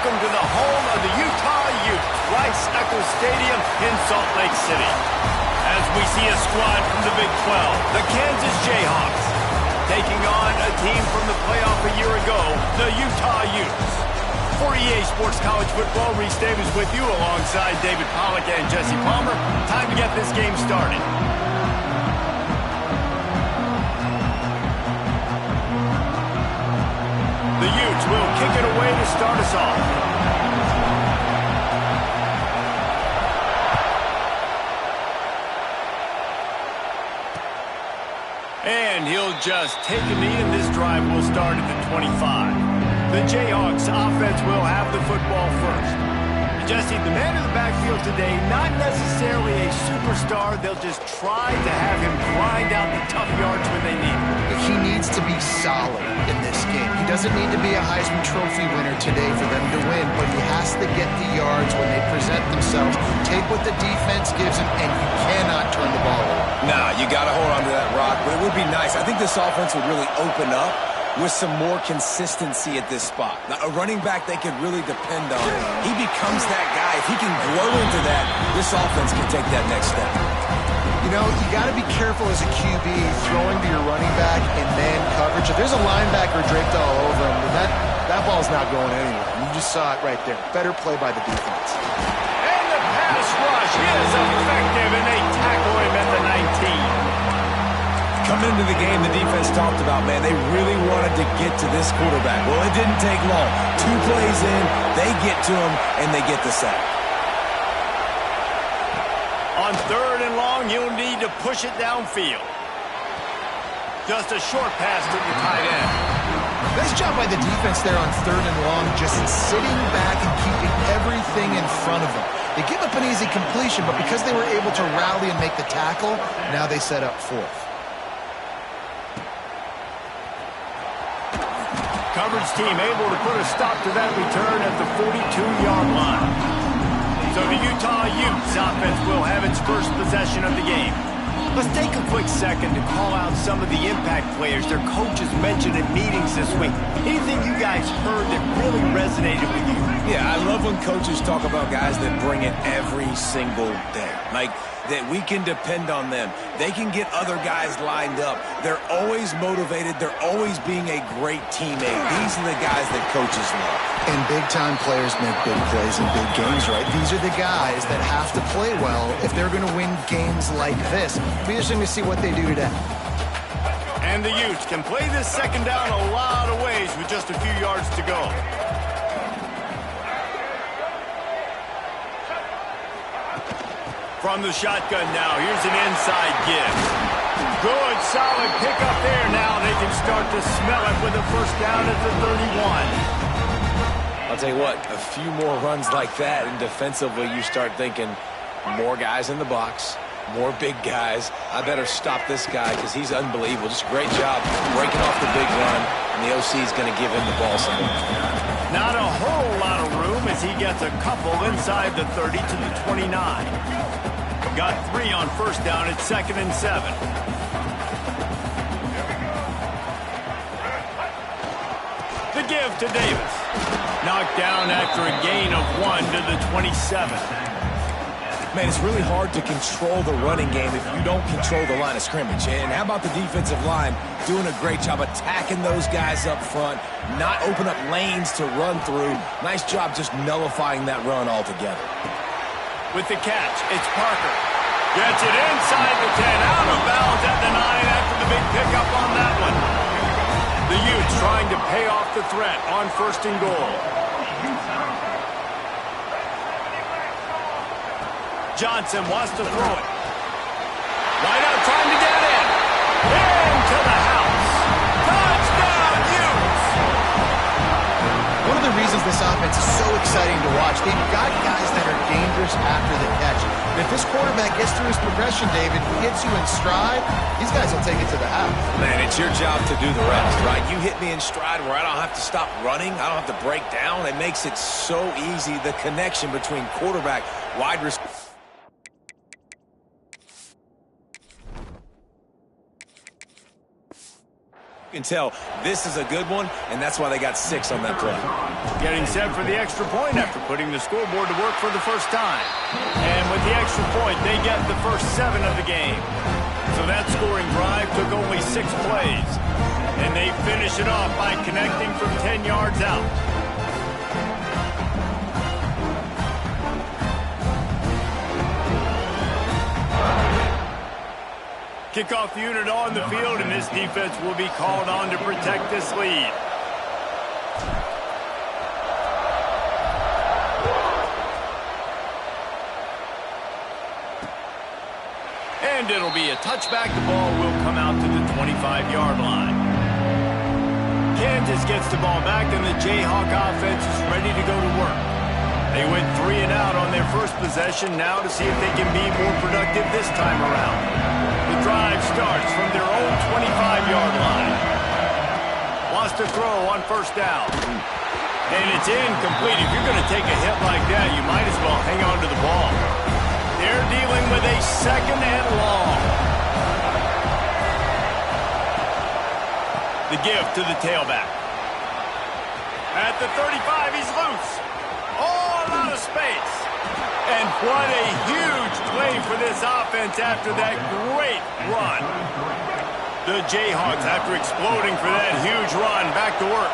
welcome to the home of the Utah Utes, Rice-Eccles Stadium in Salt Lake City. As we see a squad from the Big 12, the Kansas Jayhawks, taking on a team from the playoff a year ago, the Utah Utes. For EA Sports College Football, Reese Davis with you alongside David Pollack and Jesse Palmer. Time to get this game started. The Utes will kick it away to start us off. And he'll just take a knee, and this drive will start at the 25. The Jayhawks offense will have the football first. Jesse, the man in the backfield today, not necessarily a superstar. They'll just try to have him grind out the tough yards when they need it. He needs to be solid in this game. He doesn't need to be a Heisman Trophy winner today for them to win, but he has to get the yards when they present themselves. Take what the defense gives him, and you cannot turn the ball over. Nah, you got to hold on to that rock, but it would be nice. I think this offense would really open up with some more consistency at this spot. Now, a running back they could really depend on. He becomes that guy. If he can grow into that, this offense can take that next step. You know, you got to be careful as a QB throwing to your running back in man coverage. If there's a linebacker draped all over him, then that ball's not going anywhere. You just saw it right there. Better play by the defense. And the pass rush is effective, and they tackle him at the 19. Coming into the game, the defense talked about, man, they really wanted to get to this quarterback. Well, it didn't take long. 2 plays in, they get to him, and they get the sack. On 3rd and long, you'll need to push it downfield. Just a short pass to the tight end. Nice job by the defense there on 3rd and long, just sitting back and keeping everything in front of them. They give up an easy completion, but because they were able to rally and make the tackle, now they set up 4th. Coverage team able to put a stop to that return at the 42-yard line. So the Utah Utes offense will have its first possession of the game. Let's take a quick second to call out some of the impact players their coaches mentioned in meetings this week. Anything you guys heard that really resonated with you? Yeah, I love when coaches talk about guys that bring it every single day. Like, that we can depend on them. They can get other guys lined up. They're always motivated. They're always being a great teammate. These are the guys that coaches love. And big-time players make big plays in big games, right? These are the guys that have to play well if they're going to win games like this. Be interesting to see what they do today. And the Utes can play this second down a lot of ways with just a few yards to go. From the shotgun now, here's an inside give. Good, solid pickup there. Now they can start to smell it with a first down at the 31. I'll tell you what, a few more runs like that, and defensively you start thinking more guys in the box, more big guys. I better stop this guy because he's unbelievable. Just a great job breaking off the big run, and the OC is going to give him the ball some. Not a whole lot of room as he gets a couple inside the 30 to the 29. Got 3 on first down at 2nd and 7. The give to Davis. Knocked down after a gain of 1 to the 27. Man, it's really hard to control the running game if you don't control the line of scrimmage. And how about the defensive line doing a great job attacking those guys up front, not open up lanes to run through. Nice job just nullifying that run altogether. With the catch, it's Parker. Gets it inside the 10, out of bounds at the 9 after the big pickup on that one. The Utes trying to pay off the threat on 1st and goal. Johnson wants to throw it. Wide out, trying to get in. Into the house. Touchdown, Utes! One of the reasons this offense is so exciting to watch, they've got guys that are dangerous after the catch. And if this quarterback gets through his progression, David, gets you in stride, these guys will take it to the house. Man, it's your job to do the rest, right? You hit me in stride where I don't have to stop running. I don't have to break down. It makes it so easy, the connection between quarterback, wide receiver. You can tell this is a good one, and that's why they got 6 on that play. Getting set for the extra point after putting the scoreboard to work for the first time. And with the extra point, they get the first 7 of the game. So that scoring drive took only 6 plays. And they finish it off by connecting from 10 yards out. Kickoff unit on the field, and this defense will be called on to protect this lead. And it'll be a touchback. The ball will come out to the 25-yard line. Kansas gets the ball back, and the Jayhawk offense is ready to go to work. They went 3 and out on their first possession, now to see if they can be more productive this time around. The drive starts from their own 25-yard line. Wants to throw on first down. And it's incomplete. If you're going to take a hit like that, you might as well hang on to the ball. They're dealing with a 2nd and long. The give to the tailback. At the 35, he's loose. All out of space. And what a huge play for this offense after that great run. The Jayhawks, after exploding for that huge run, back to work.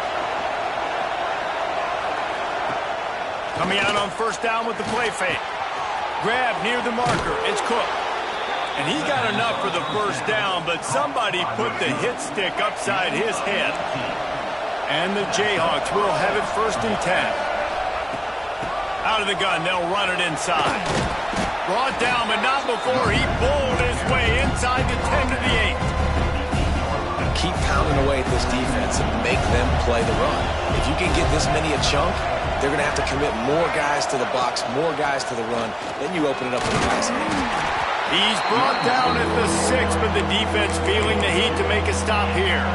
Coming out on first down with the play fake. Grab near the marker. It's Cook. And he got enough for the first down, but somebody put the hit stick upside his head. And the Jayhawks will have it 1st and 10. Out of the gun, they'll run it inside. Brought down, but not before he bowled his way inside the 10 to the 8. Keep pounding away at this defense and make them play the run. If you can get this many a chunk, they're going to have to commit more guys to the box, more guys to the run. Then you open it up for the passing game. He's brought down at the 6, but the defense feeling the heat to make a stop here.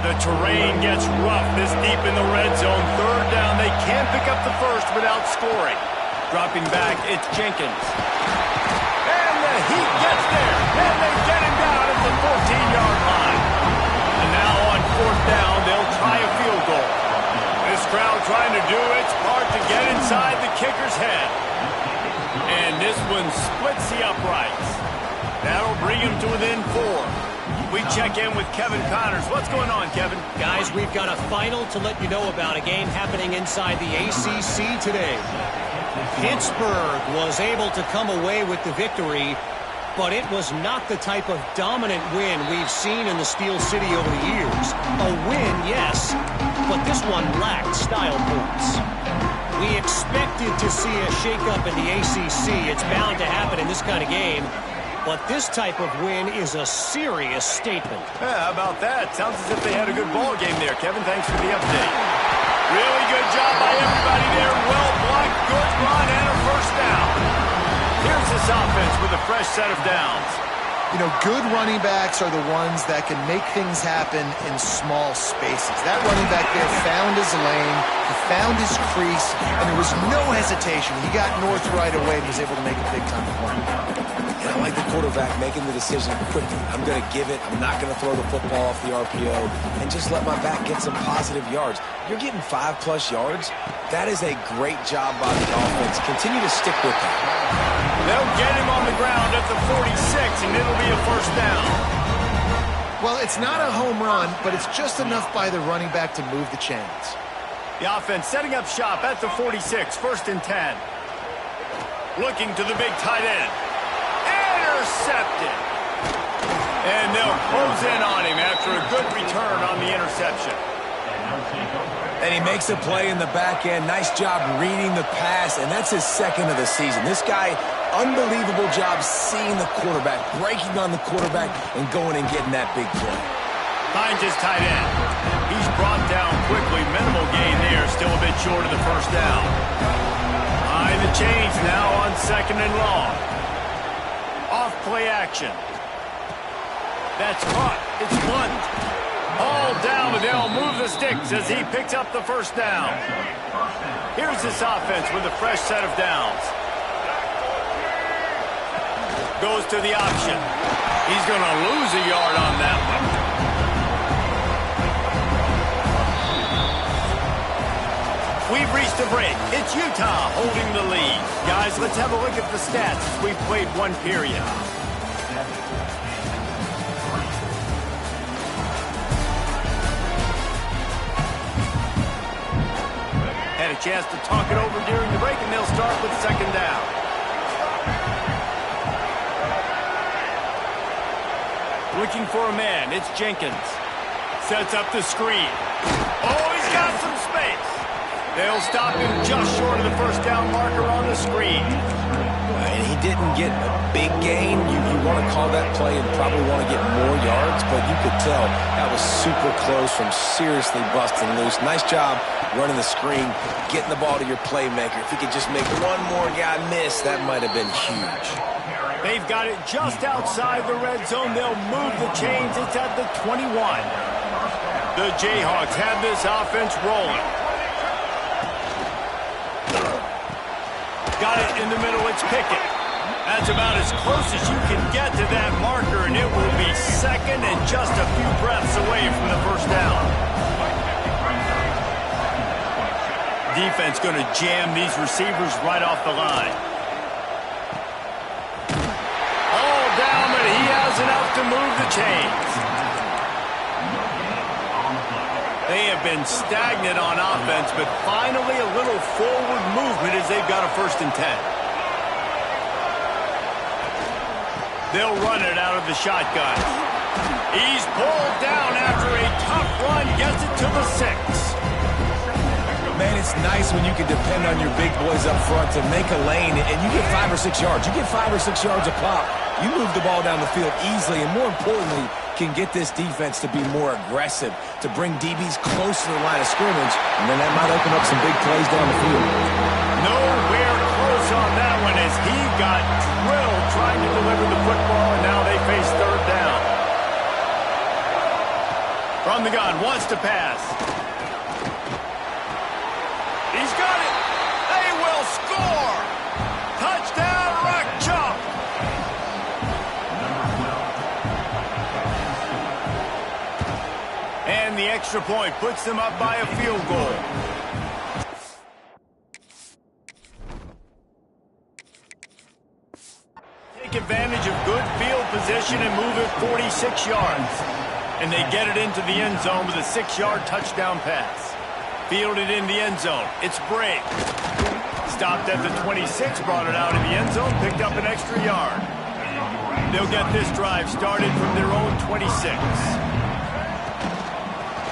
The terrain gets rough this deep in the red zone. 3rd down, they can't pick up the first without scoring. Dropping back, it's Jenkins. And the heat gets there, and they get him down at the 14-yard line. And now on 4th down, they'll try a field goal. This crowd trying to do its part to get inside the kicker's head. And this one splits the uprights. That'll bring him to within 4. We check in with Kevin Connors. What's going on, Kevin? Guys, we've got a final to let you know about, a game happening inside the ACC today. Pittsburgh was able to come away with the victory, but it was not the type of dominant win we've seen in the Steel City over the years. A win, yes, but this one lacked style points. We expected to see a shakeup in the ACC. It's bound to happen in this kind of game. But this type of win is a serious statement. Yeah, how about that? Sounds as if they had a good ball game there. Kevin, thanks for the update. Really good job by everybody there. Well blocked, good run, and a first down. Here's this offense with a fresh set of downs. You know, good running backs are the ones that can make things happen in small spaces. That running back there found his lane, he found his crease, and there was no hesitation. He got north right away and was able to make a big-time play. And I like the quarterback making the decision quickly. I'm going to give it. I'm not going to throw the football off the RPO and just let my back get some positive yards. You're getting 5+ yards. That is a great job by the offense. Continue to stick with that. They'll get him on the ground at the 46, and it'll be a first down. Well, it's not a home run, but it's just enough by the running back to move the chains. The offense setting up shop at the 46, 1st and 10. Looking to the big tight end. Intercepted. And they'll close in on him after a good return on the interception. And he makes a play in the back end. Nice job reading the pass, and that's his 2nd of the season. This guy, unbelievable job seeing the quarterback, breaking on the quarterback, and going and getting that big play. Finds his tight end. He's brought down quickly. Minimal gain there, still a bit short of the first down. Behind the chains now on 2nd and long. Off play action. That's caught. It's Blunt. All down, but they'll move the sticks as he picks up the first down. Here's this offense with a fresh set of downs. Goes to the option. He's going to lose a yard on that one. break. It's Utah holding the lead. Guys, let's have a look at the stats as we've played one period. Had a chance to talk it over during the break, and they'll start with second down. Looking for a man, it's Jenkins. Sets up the screen. Oh, he's got some space. They'll stop him just short of the first down marker on the screen. And he didn't get a big gain. You want to call that play and probably want to get more yards, but you could tell that was super close from seriously busting loose. Nice job running the screen, getting the ball to your playmaker. If he could just make one more guy miss, that might have been huge. They've got it just outside the red zone. They'll move the chains. It's at the 21. The Jayhawks have this offense rolling. Got it in the middle. It's Pickett. That's about as close as you can get to that marker, and it will be second and just a few breaths away from the first down. Defense going to jam these receivers right off the line. All down, but he has enough to move the chains. They have been stagnant on offense, but finally a little forward movement as they've got a 1st and 10. They'll run it out of the shotgun. He's pulled down after a tough run, gets it to the 6. Man, it's nice when you can depend on your big boys up front to make a lane, and you get 5 or 6 yards. You get 5 or 6 yards a pop. You move the ball down the field easily, and more importantly, can get this defense to be more aggressive, to bring DBs close to the line of scrimmage, and then that might open up some big plays down the field. Nowhere close on that one as he got drilled trying to deliver the football, and now they face 3rd down. From the gun, wants to pass. He's got it. They will score. Touchdown, Rock Chalk. And the extra point puts them up by a field goal. Take advantage of good field position and move it 46 yards. And they get it into the end zone with a 6-yard touchdown pass. Fielded in the end zone. It's Brake. Stopped at the 26, brought it out in the end zone, picked up an extra yard. They'll get this drive started from their own 26.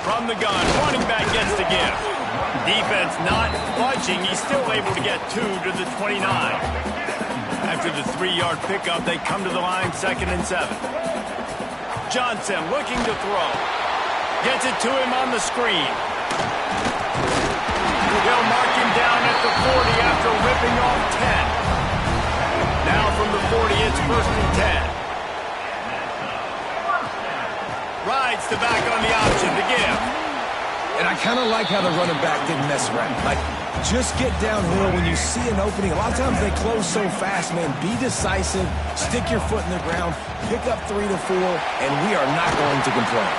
From the gun, running back gets the give. Defense not budging. He's still able to get 2 to the 29. After the 3-yard pickup, they come to the line 2nd and 7. Johnson looking to throw. Gets it to him on the screen. They'll mark him down at the 40 after ripping off 10. Now from the 40, it's 1st and 10. Rides the back on the option to give. And I kind of like how the running back didn't mess around. Like, just get downhill when you see an opening. A lot of times they close so fast, man. Be decisive, stick your foot in the ground, pick up 3 to 4, and we are not going to complain.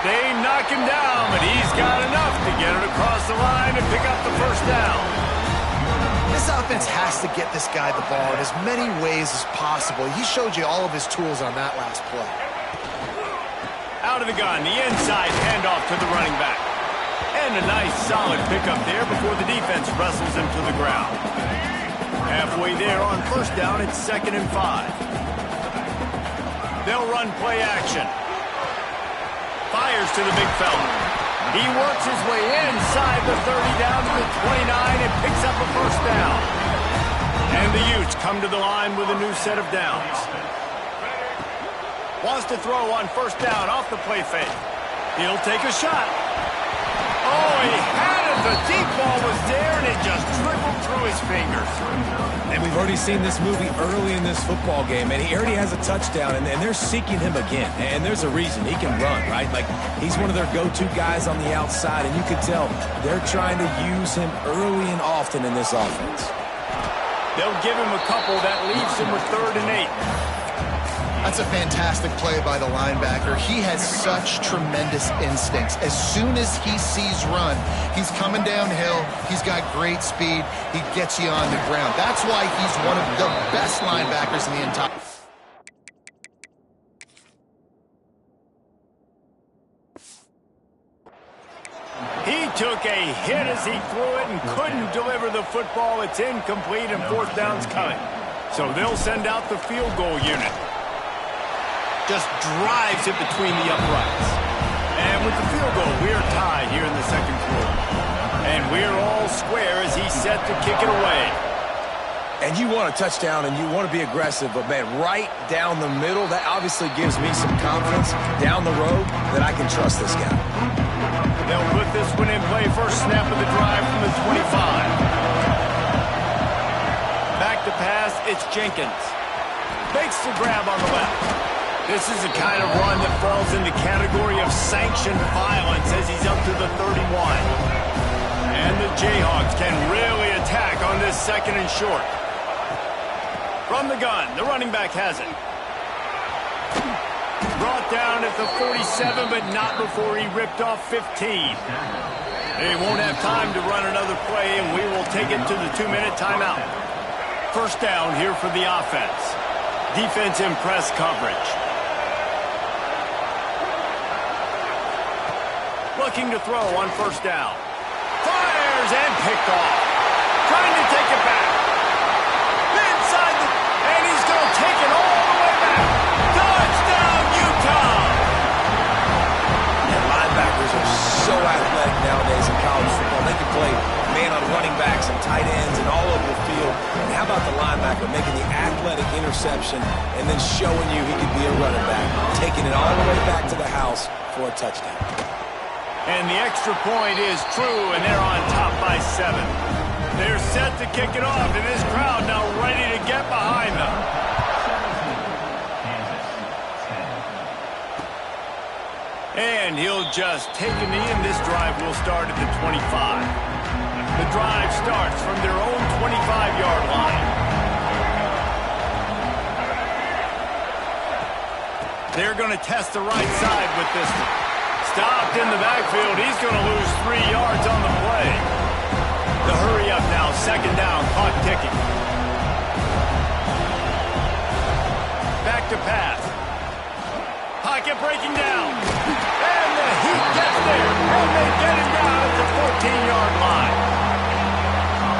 They knock him down, but he's got enough to get it across the line and pick up the 1st down. This offense has to get this guy the ball in as many ways as possible. He showed you all of his tools on that last play. Out of the gun, the inside handoff to the running back. And a nice solid pickup there before the defense wrestles him to the ground. Halfway there on 1st down, it's 2nd and 5. They'll run play action. Fires to the big fella. He works his way inside the 30 down to the 29 and picks up a 1st down. And the Utes come to the line with a new set of downs. Wants to throw on 1st down off the play fake. He'll take a shot. Oh, he had it. The deep ball was there, and it just dribbled through his fingers. And we've already seen this movie early in this football game, and he already has a touchdown, and they're seeking him again. And there's a reason. He can run, right? Like, he's one of their go-to guys on the outside, and you can tell they're trying to use him early and often in this offense. They'll give him a couple. That leaves him with 3rd and 8. That's a fantastic play by the linebacker. He has such tremendous instincts. As soon as he sees run, he's coming downhill. He's got great speed. He gets you on the ground. That's why he's one of the best linebackers in the entire... He took a hit as he threw it and couldn't deliver the football. It's incomplete and fourth down's coming. So they'll send out the field goal unit. Just drives it between the uprights. And with the field goal, we're tied here in the second quarter. And we're all square as he's set to kick it away. And you want a touchdown and you want to be aggressive, but man, right down the middle, that obviously gives me some confidence down the road that I can trust this guy. They'll put this one in play. First snap of the drive from the 25. Back to pass, it's Jenkins. Makes the grab on the left. This is the kind of run that falls in the category of sanctioned violence as he's up to the 31. And the Jayhawks can really attack on this second and short. From the gun, the running back has it. Brought down at the 47, but not before he ripped off 15. They won't have time to run another play, and we will take it to the 2-minute timeout. First down here for the offense. Defense in press coverage. Looking to throw on first down. Fires and picked off. Trying to take it back. Inside the... And he's going to take it all the way back. Touchdown, Utah! And linebackers are so athletic nowadays in college football. They can play man on running backs and tight ends and all over the field. And how about the linebacker making the athletic interception and then showing you he could be a running back, taking it all the way back to the house for a touchdown. And the extra point is true, and they're on top by 7. They're set to kick it off, and this crowd now ready to get behind them. And he'll just take a knee, and this drive will start at the 25. The drive starts from their own 25-yard line. They're going to test the right side with this one. Stopped in the backfield. He's going to lose 3 yards on the play. The hurry up now. Second down. Clock ticking. Back to pass. Pocket breaking down. And the Heat gets there. And they get it down at the 14-yard line.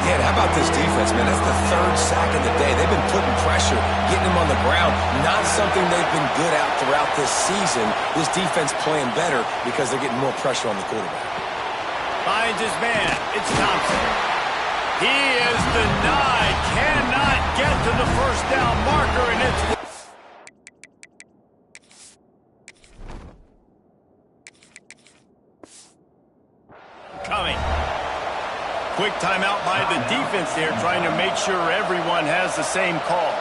Yeah, how about this defense, man? That's the 3rd sack of the day. They've been putting pressure, getting him on the ground. Not something they've been good at throughout this season. This defense playing better because they're getting more pressure on the quarterback. Finds his man. It's Thompson. He is denied. Cannot get to the first down marker, and it's... coming. Quick timeout by the defense there, trying to make sure everyone has the same call.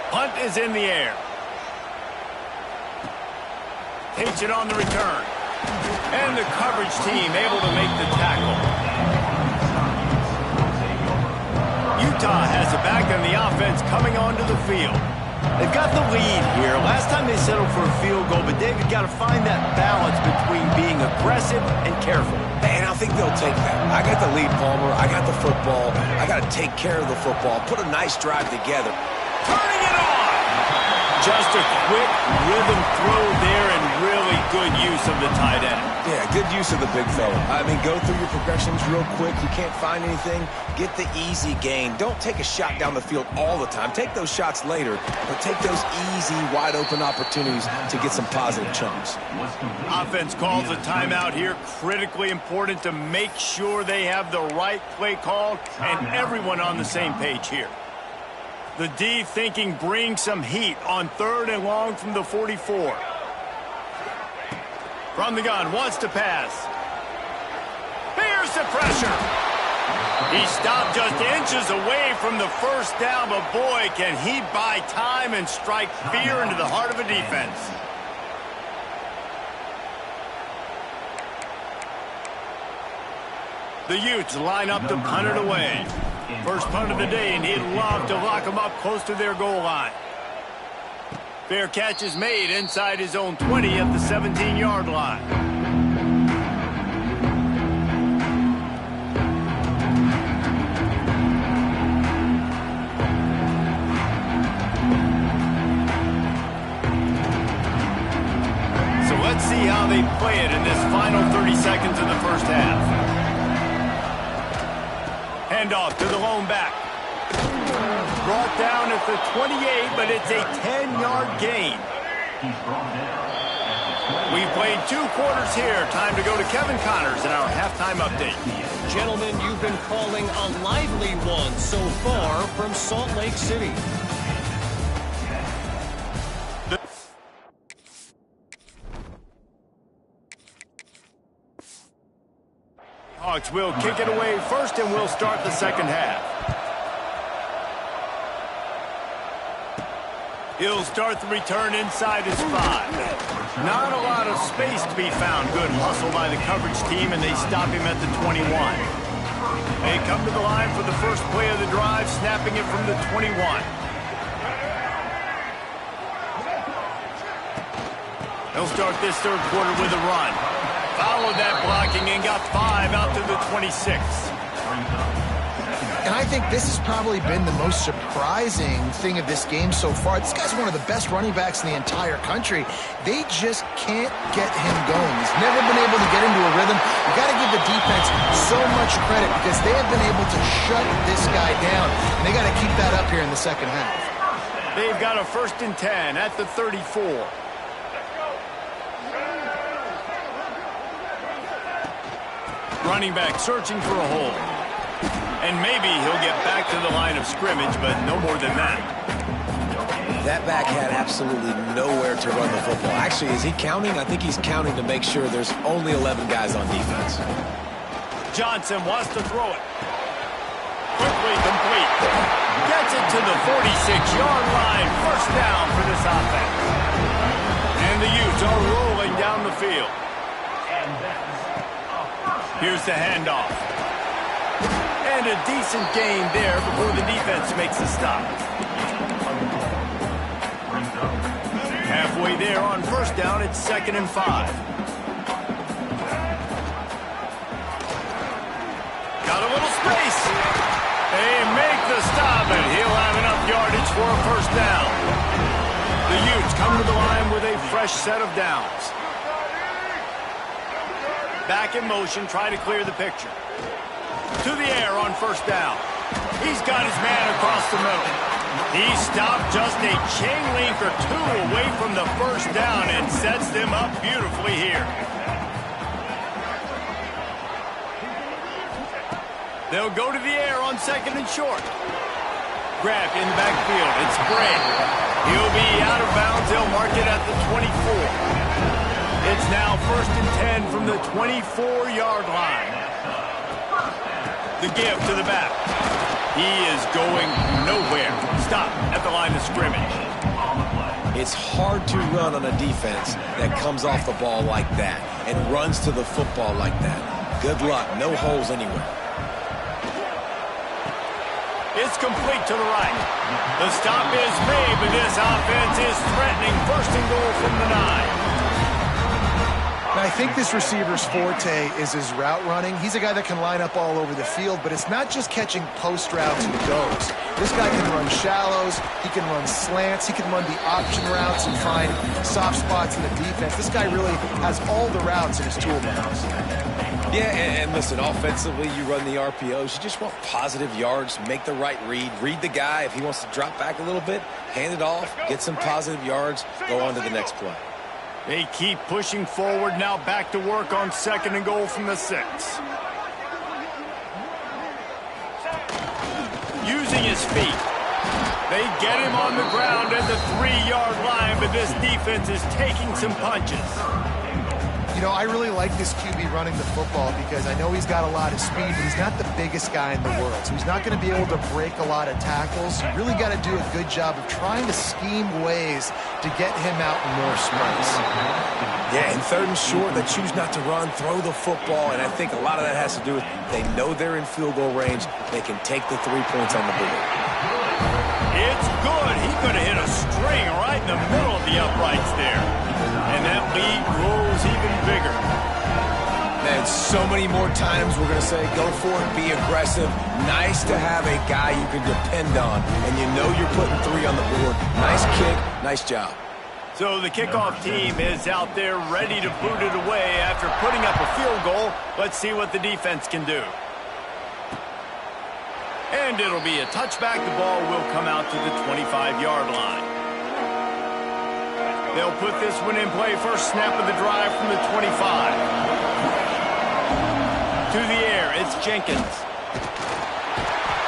Punt is in the air. Takes it on the return. And the coverage team able to make the tackle. Utah has it back on the offense coming onto the field. They've got the lead here. Last time they settled for a field goal, but David got to find that balance between being aggressive and careful. And I think they'll take that. I got the lead, Palmer. I got the football. I got to take care of the football. Put a nice drive together. Turning it on! Just a quick rhythm throw there and really good use of the tight end. Yeah, good use of the big fella. I mean, go through your progressions real quick. You can't find anything. Get the easy gain. Don't take a shot down the field all the time. Take those shots later, but take those easy, wide-open opportunities to get some positive chunks. Offense calls a timeout here. Critically important to make sure they have the right play called and everyone on the same page here. The D thinking bring some heat on 3rd and long from the 44. From the gun, wants to pass. Here's the pressure. He stopped just inches away from the first down, but boy, can he buy time and strike fear into the heart of a defense. The Utes line up to punt it away. First punt of the day, and he'd love to lock them up close to their goal line. Fair catch is made inside his own 20 at the 17-yard line. So let's see how they play it in this final 30 seconds of the first half. Handoff to the lone back. Brought down at the 28, but it's a 10-yard gain. We've played 2 quarters here. Time to go to Kevin Connors in our halftime update. Gentlemen, you've been calling a lively one so far from Salt Lake City. Hawks will kick it away first, and we'll start the second half. He'll start the return inside his 5. Not a lot of space to be found. Good hustle by the coverage team, and they stop him at the 21. They come to the line for the first play of the drive, snapping it from the 21. They'll start this third quarter with a run. Followed that blocking and got 5 out to the 26. And I think this has probably been the most surprising thing of this game so far. This guy's one of the best running backs in the entire country. They just can't get him going. He's never been able to get into a rhythm. You got to give the defense so much credit because they have been able to shut this guy down. And they got to keep that up here in the second half. They've got a 1st and 10 at the 34. Running back searching for a hole. And maybe he'll get back to the line of scrimmage, but no more than that. That back had absolutely nowhere to run the football. Actually, is he counting? I think he's counting to make sure there's only 11 guys on defense. Johnson wants to throw it. Quickly complete. Gets it to the 46-yard line. First down for this offense. And the Utes are rolling down the field. Here's the handoff. And a decent gain there before the defense makes a stop. Halfway there on first down, it's 2nd and 5. Got a little space. They make the stop, and he'll have enough yardage for a first down. The Utes come to the line with a fresh set of downs. Back in motion, try to clear the picture. To the air on first down. He's got his man across the middle. He stopped just a chain link or 2 away from the first down and sets them up beautifully here. They'll go to the air on 2nd and short. Grab in the backfield. It's Bray. He'll be out of bounds. They'll mark it at the 24. It's now 1st and 10 from the 24-yard line. The give to the back. He is going nowhere. Stop at the line of scrimmage. It's hard to run on a defense that comes off the ball like that and runs to the football like that. Good luck. No holes anywhere. It's complete to the right. The stop is made, but this offense is threatening. 1st and goal from the 9. And I think this receiver's forte is his route running. He's a guy that can line up all over the field, but it's not just catching post routes and goes. This guy can run shallows, he can run slants, he can run the option routes and find soft spots in the defense. This guy really has all the routes in his toolbox. Yeah, and listen, offensively, you run the RPOs. You just want positive yards, make the right read the guy. If he wants to drop back a little bit, hand it off, get some positive yards, go on to the next play. They keep pushing forward. Now back to work on 2nd and goal from the 6. Using his feet. They get him on the ground at the 3-yard line, but this defense is taking some punches. You know, I really like this QB running the football because I know he's got a lot of speed, but he's not the biggest guy in the world. So he's not going to be able to break a lot of tackles. You really got to do a good job of trying to scheme ways to get him out in more sprints. Yeah, in 3rd and short, they choose not to run, throw the football, and I think a lot of that has to do with they know they're in field goal range. They can take the 3 points on the board. It's good. He could have hit a string right in the middle of the uprights there. And that lead grows even bigger. Man, so many more times we're going to say, go for it, be aggressive. Nice to have a guy you can depend on, and you know you're putting 3 on the board. Nice kick, nice job. So the kickoff team is out there ready to boot it away after putting up a field goal. Let's see what the defense can do. And it'll be a touchback. The ball will come out to the 25-yard line. They'll put this one in play. First snap of the drive from the 25. To the air, it's Jenkins.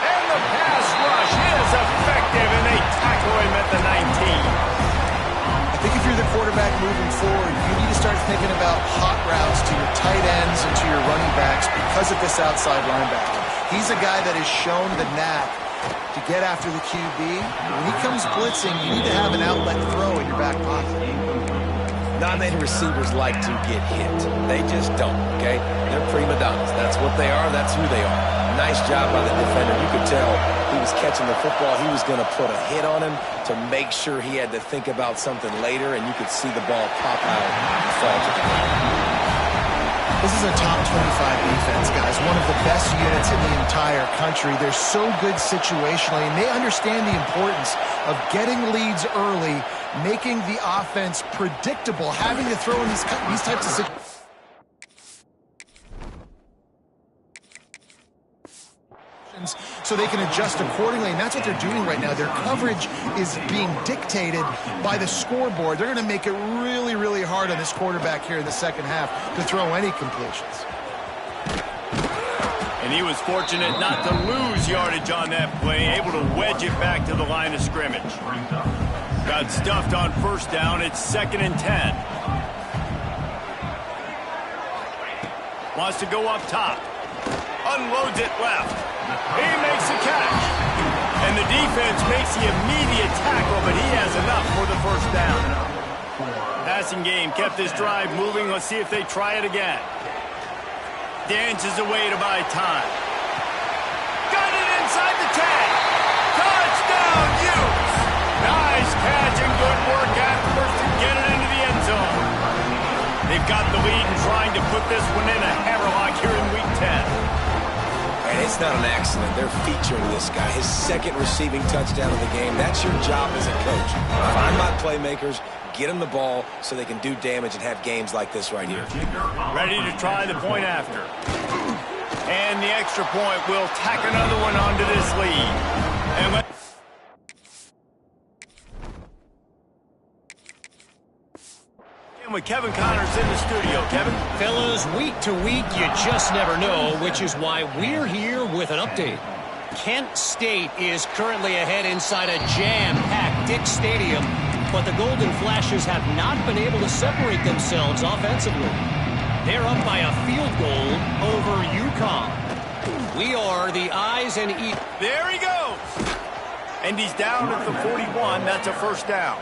And the pass rush is effective, and they tackle him at the 19. I think if you're the quarterback moving forward, you need to start thinking about hot routes to your tight ends and to your running backs because of this outside linebacker. He's a guy that has shown the knack to get after the QB. When he comes blitzing, you need to have an outlet throw in your back pocket. Not many receivers like to get hit. They just don't, okay? They're prima donnas. That's what they are. That's who they are. Nice job by the defender. You could tell he was catching the football. He was going to put a hit on him to make sure he had to think about something later, and you could see the ball pop out and fall to the ground. This is a top 25 defense, guys. One of the best units in the entire country. They're so good situationally, and they understand the importance of getting leads early, making the offense predictable, having to throw in these types of situations so they can adjust accordingly, and that's what they're doing right now. Their coverage is being dictated by the scoreboard. They're going to make it really, really hard on this quarterback here in the second half to throw any completions. And he was fortunate not to lose yardage on that play, able to wedge it back to the line of scrimmage. Got stuffed on first down. It's 2nd and 10. Wants to go up top. Unloads it left. He makes the catch. And the defense makes the immediate tackle, but he has enough for the first down. Passing game kept this drive moving. Let's see if they try it again. Dances away to buy time. Got it inside the 10. Touchdown, Utes. Nice catch and good work afterwards to get it into the end zone. They've got the lead and trying to put this one in a hammerlock here in Week 10. And it's not an accident. They're featuring this guy. His 2nd receiving touchdown of the game. That's your job as a coach. Find my playmakers, get them the ball so they can do damage and have games like this right here. Ready to try the point after. And the extra point will tack another one onto this lead. And with Kevin Connors in the studio. Kevin? Fellas, week to week, you just never know, which is why we're here with an update. Kent State is currently ahead inside a jam-packed Dick Stadium, but the Golden Flashes have not been able to separate themselves offensively. They're up by a field goal over UConn. We are the eyes and ears. There he goes. And he's down at the 41. That's a first down.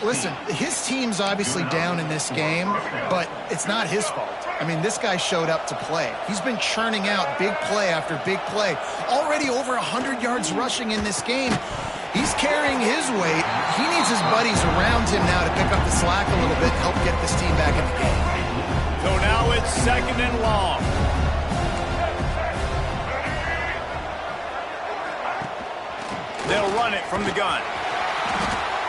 Listen, his team's obviously down in this game, but it's not his fault. I mean, this guy showed up to play. He's been churning out big play after big play. Already over 100 yards rushing in this game. He's carrying his weight. He needs his buddies around him now to pick up the slack a little bit, help get this team back in the game. So now it's 2nd and long. They'll run it from the gun.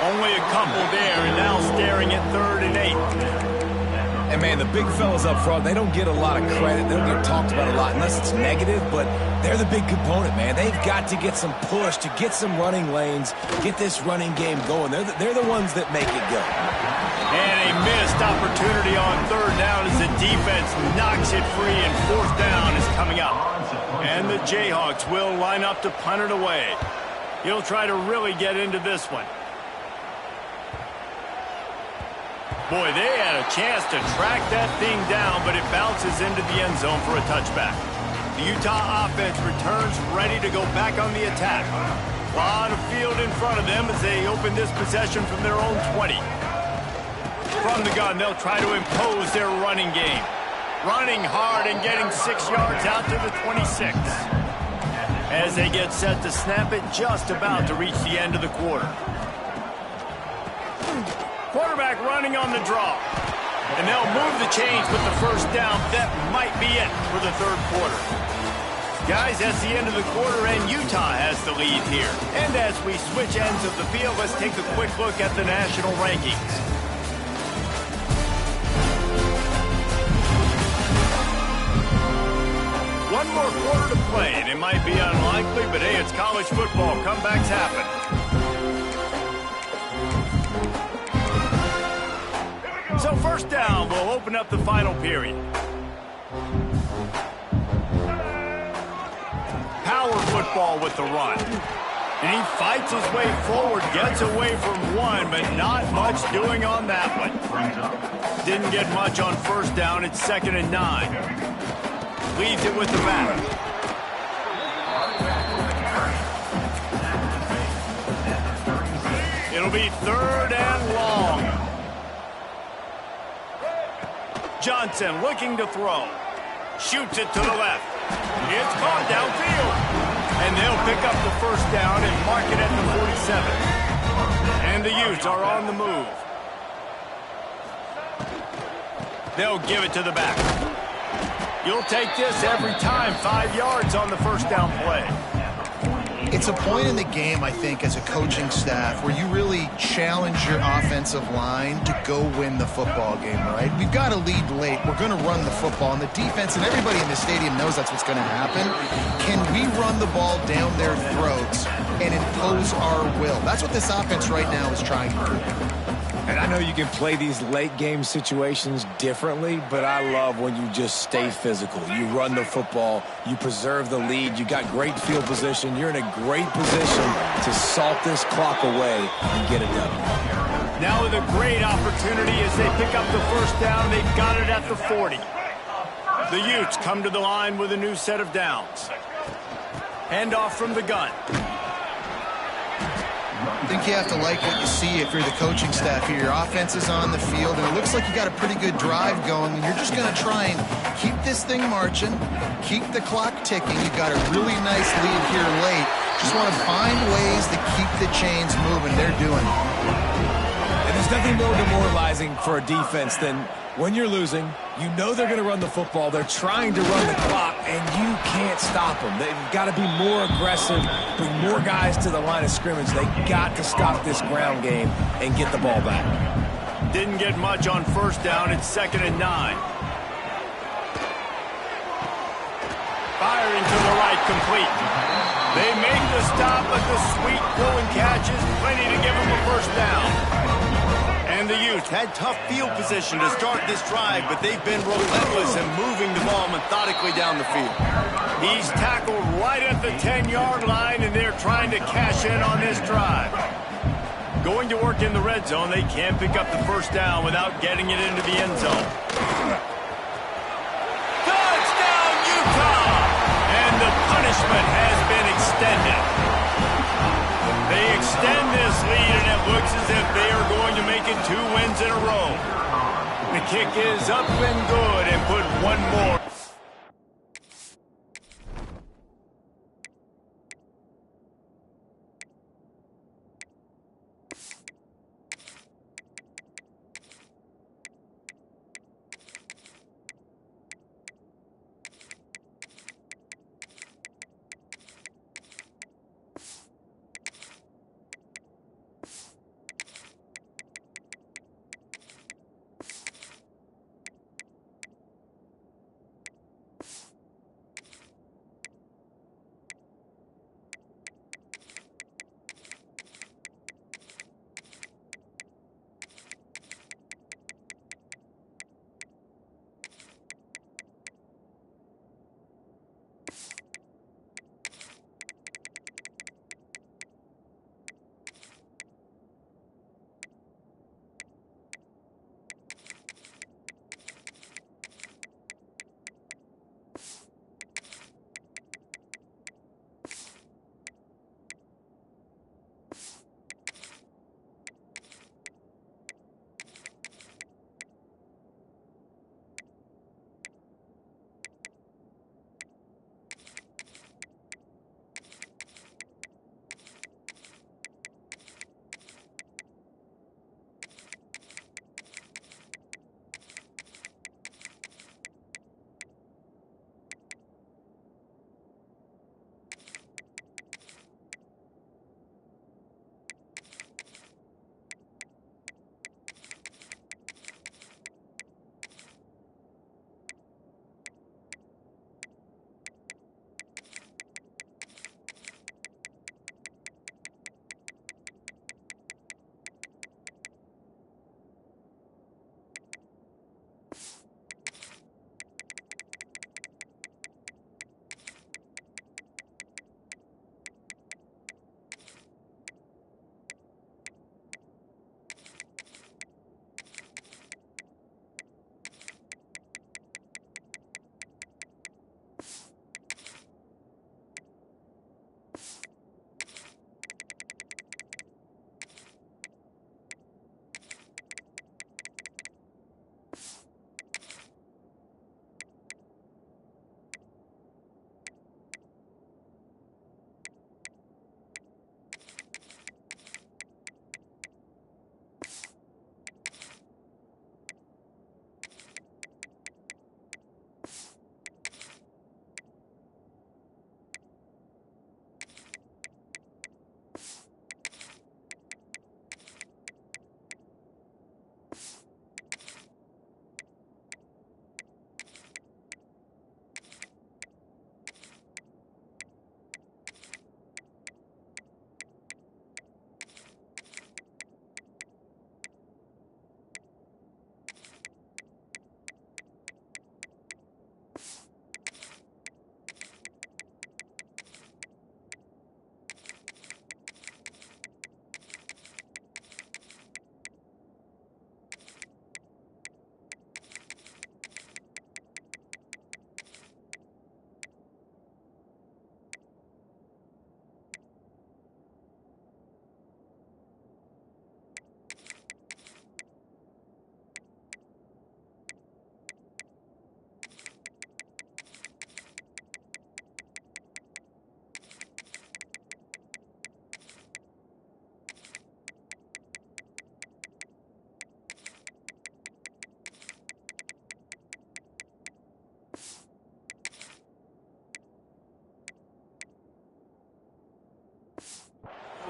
Only a couple there, and now staring at 3rd and 8. And, man, the big fellas up front, they don't get a lot of credit. They don't get talked about a lot unless it's negative, but they're the big component, man. They've got to get some push, to get some running lanes, get this running game going. They're the ones that make it go. And a missed opportunity on 3rd down as the defense knocks it free, and 4th down is coming up. And the Jayhawks will line up to punt it away. He'll try to really get into this one. Boy, they had a chance to track that thing down, but it bounces into the end zone for a touchback. The Utah offense returns ready to go back on the attack. A lot of field in front of them as they open this possession from their own 20. From the gun, they'll try to impose their running game. Running hard and getting 6 yards out to the 26. As they get set to snap it, just about to reach the end of the quarter. Quarterback running on the draw. And they'll move the chains with the first down. That might be it for the third quarter. Guys, that's the end of the quarter, and Utah has the lead here. And as we switch ends of the field, let's take a quick look at the national rankings. One more quarter to play, and it might be unlikely, but hey, it's college football. Comebacks happen. So first down, we'll open up the final period. Power football with the run. And he fights his way forward, gets away from one, but not much doing on that one. Didn't get much on first down. It's 2nd and 9. Leads it with the back. It'll be 3rd and long. Johnson looking to throw. Shoots it to the left. It's caught downfield. And they'll pick up the first down and mark it at the 47. And the Utes are on the move. They'll give it to the back. You'll take this every time. 5 yards on the first down play. It's a point in the game, I think, as a coaching staff where you really challenge your offensive line to go win the football game, right? We've got to lead late. We're going to run the football. And the defense and everybody in the stadium knows that's what's going to happen. Can we run the ball down their throats and impose our will? That's what this offense right now is trying to do. And I know you can play these late-game situations differently, but I love when you just stay physical. You run the football, you preserve the lead, you got great field position, you're in a great position to salt this clock away and get it done. Now with a great opportunity as they pick up the first down, they've got it at the 40. The Utes come to the line with a new set of downs. Handoff from the gun. I think you have to like what you see if you're the coaching staff here. Your offense is on the field, and it looks like you got a pretty good drive going, and you're just going to try and keep this thing marching, keep the clock ticking. You've got a really nice lead here late. Just want to find ways to keep the chains moving. They're doing it. And there's nothing more demoralizing for a defense than when you're losing, you know they're going to run the football, they're trying to run the clock, and you can't stop them. They've got to be more aggressive, bring more guys to the line of scrimmage. They got to stop this ground game and get the ball back. Didn't get much on first down. It's 2nd and 9. Firing to the right, complete. They make the stop, but the sweet throwing catch is plenty to give them a first down. And the Utes had tough field position to start this drive, but they've been relentless in moving the ball methodically down the field. He's tackled right at the 10-yard line, and they're trying to cash in on this drive. Going to work in the red zone, they can't pick up the first down without getting it into the end zone. Touchdown, Utah! And the punishment has been extended. They extend this lead, and it looks as if they are going to make it 2 wins in a row. The kick is up and good, and put one more.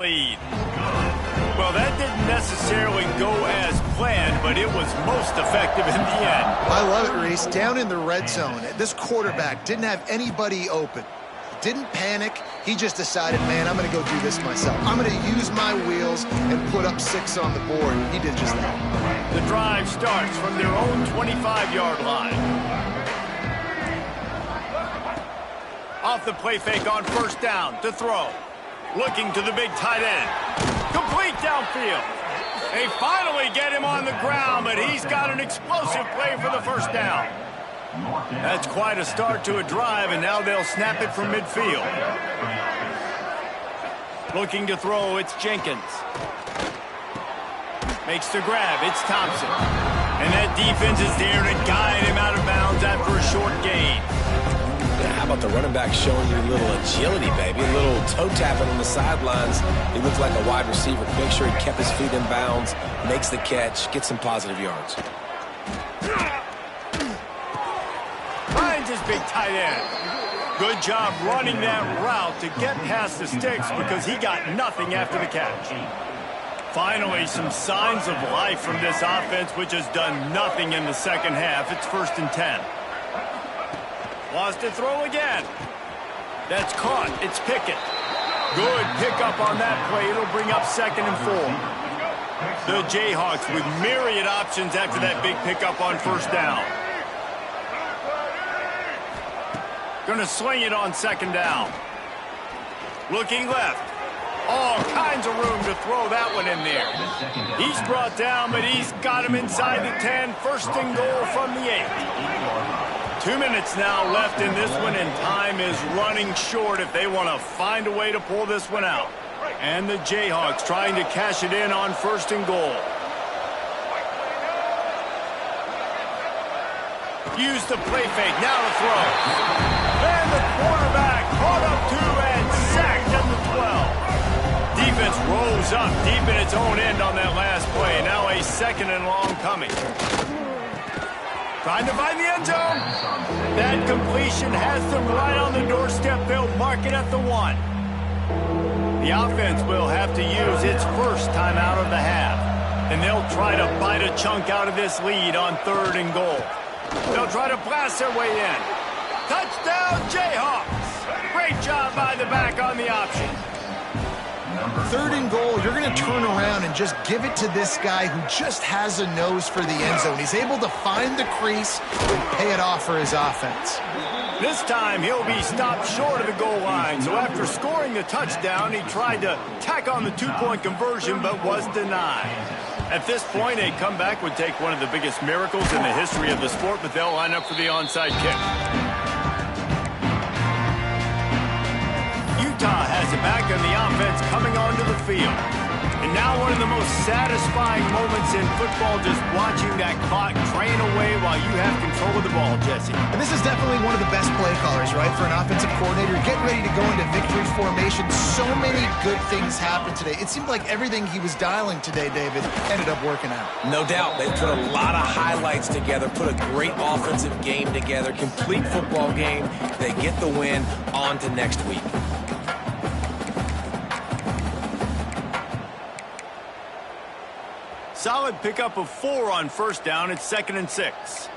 lead. Well, that didn't necessarily go as planned, but it was most effective in the end. I love it, Reese. Down in the red zone, this quarterback didn't have anybody open. Didn't panic. He just decided, man, I'm going to go do this myself. I'm going to use my wheels and put up 6 on the board. He did just that. The drive starts from their own 25-yard line. Off the play fake on first down to throw. Looking to the big tight end. Complete downfield. They finally get him on the ground, but he's got an explosive play for the first down. That's quite a start to a drive, and now they'll snap it from midfield. Looking to throw, it's Jenkins. Makes the grab, it's Thompson. And that defense is there to guide him out of bounds after a short gain. How about the running back showing you a little agility, baby? A little toe tapping on the sidelines. He looked like a wide receiver. Make sure he kept his feet in bounds, makes the catch, gets some positive yards. Finds his big tight end. Good job running that route to get past the sticks because he got nothing after the catch. Finally, some signs of life from this offense, which has done nothing in the second half. It's 1st and 10. Wants to throw again. That's caught. It's Pickett. Good pickup on that play. It'll bring up 2nd and 4. The Jayhawks with myriad options after that big pickup on first down. Gonna swing it on 2nd down. Looking left. All kinds of room to throw that one in there. He's brought down, but he's got him inside the 10. 1st and goal from the 8. 2 minutes now left in this one, and time is running short if they want to find a way to pull this one out. And the Jayhawks trying to cash it in on 1st and goal. Use the play fake, now to throw. And the quarterback caught up 2 and sacked at the 12. Defense rolls up deep in its own end on that last play. Now a 2nd and long coming. Trying to find the end zone. That completion has them right on the doorstep. They'll mark it at the 1. The offense will have to use its first timeout of the half. And they'll try to bite a chunk out of this lead on 3rd and goal. They'll try to blast their way in. Touchdown, Jayhawks. Great job by the back on the option. 3rd and goal, you're going to turn around and just give it to this guy who just has a nose for the end zone. He's able to find the crease and pay it off for his offense. This time, he'll be stopped short of the goal line. So after scoring the touchdown, he tried to tack on the 2-point conversion, but was denied. At this point, a comeback would take one of the biggest miracles in the history of the sport, but they'll line up for the onside kick. Utah has it back, and the offense coming onto the field. And now one of the most satisfying moments in football, just watching that clock drain away while you have control of the ball, Jesse. And this is definitely one of the best play callers, right, for an offensive coordinator. Getting ready to go into victory formation. So many good things happened today. It seemed like everything he was dialing today, David, ended up working out. No doubt. They put a lot of highlights together, put a great offensive game together, complete football game. They get the win. On to next week. Solid pickup of 4 on first down. It's 2nd and 6.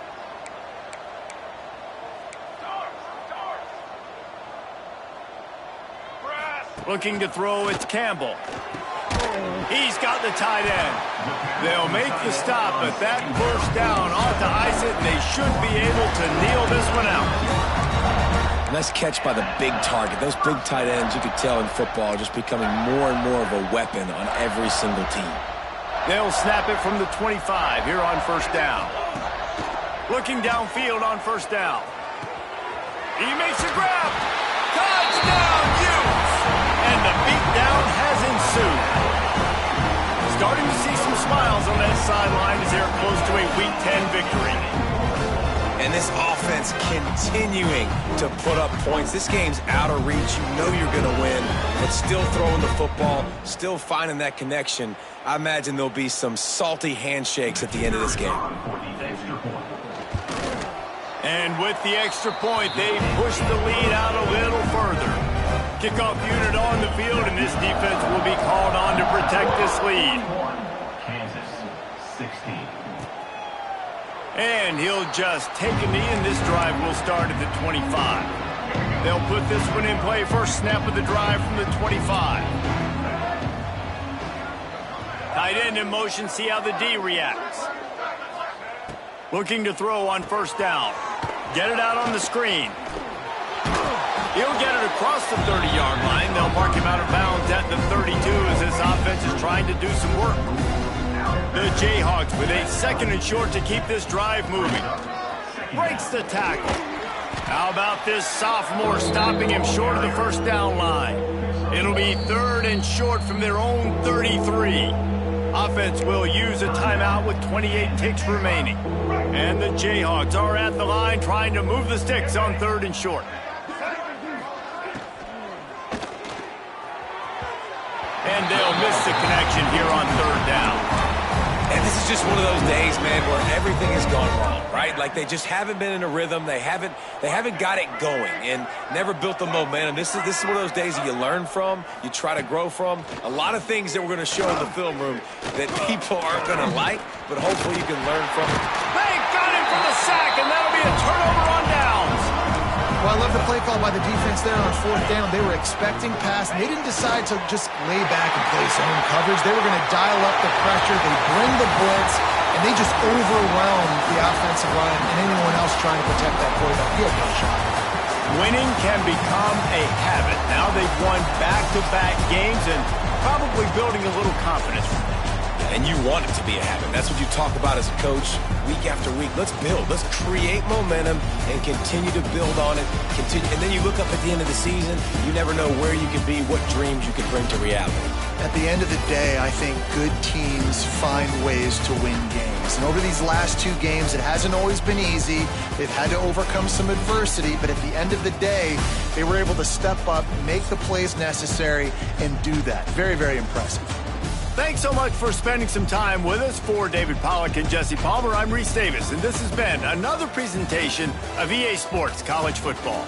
Looking to throw, it's Campbell. He's got the tight end. They'll make the stop, but that first down ought to ice it, and they should be able to kneel this one out. Nice catch by the big target. Those big tight ends, you could tell in football, are just becoming more and more of a weapon on every single team. They'll snap it from the 25 here on first down. Looking downfield on first down. He makes a grab. Touchdown, Utes! And the beatdown has ensued. Starting to see some smiles on that sideline as they're close to a Week 10 victory. And this offense continuing to put up points. This game's out of reach. You know you're going to win, but still throwing the football, still finding that connection. I imagine there'll be some salty handshakes at the end of this game. And with the extra point, they push the lead out a little further. Kickoff unit on the field, and this defense will be called on to protect this lead. Kansas, 16. And he'll just take a knee, and this drive will start at the 25. They'll put this one in play. First snap of the drive from the 25. Tight end in motion, see how the D reacts. Looking to throw on first down. Get it out on the screen. He'll get it across the 30-yard line. They'll mark him out of bounds at the 32 as this offense is trying to do some work. The Jayhawks with a second and short to keep this drive moving. Breaks the tackle. How about this sophomore stopping him short of the first down line? It'll be third and short from their own 33. Offense will use a timeout with 28 ticks remaining. And the Jayhawks are at the line trying to move the sticks on third and short. And they'll miss the connection here on third down. And this is just one of those days, man, where everything has gone wrong, right? Like they just haven't been in a rhythm. They haven't got it going and never built the momentum. This is one of those days that you learn from, you try to grow from. A lot of things that we're going to show in the film room that people aren't going to like, but hopefully you can learn from it. They got him for the sack, and that'll be a turnover on downs. Well, I love the play call by the defense there on fourth down. They were expecting pass, and they didn't decide to just lay back and play zone coverage. They were going to dial up the pressure. They bring the blitz, and they just overwhelm the offensive line and anyone else trying to protect that quarterback. He had no shot. Winning can become a habit. Now they've won back-to-back games and probably building a little confidence. And you want it to be a habit. That's what you talk about as a coach week after week. Let's build. Let's create momentum and continue to build on it. And then you look up at the end of the season, you never know where you can be, what dreams you can bring to reality. At the end of the day, I think good teams find ways to win games. And over these last two games, it hasn't always been easy. They've had to overcome some adversity, but at the end of the day, they were able to step up, make the plays necessary, and do that. Very, very impressive. Thanks so much for spending some time with us. For David Pollack and Jesse Palmer, I'm Reese Davis, and this has been another presentation of EA Sports College Football.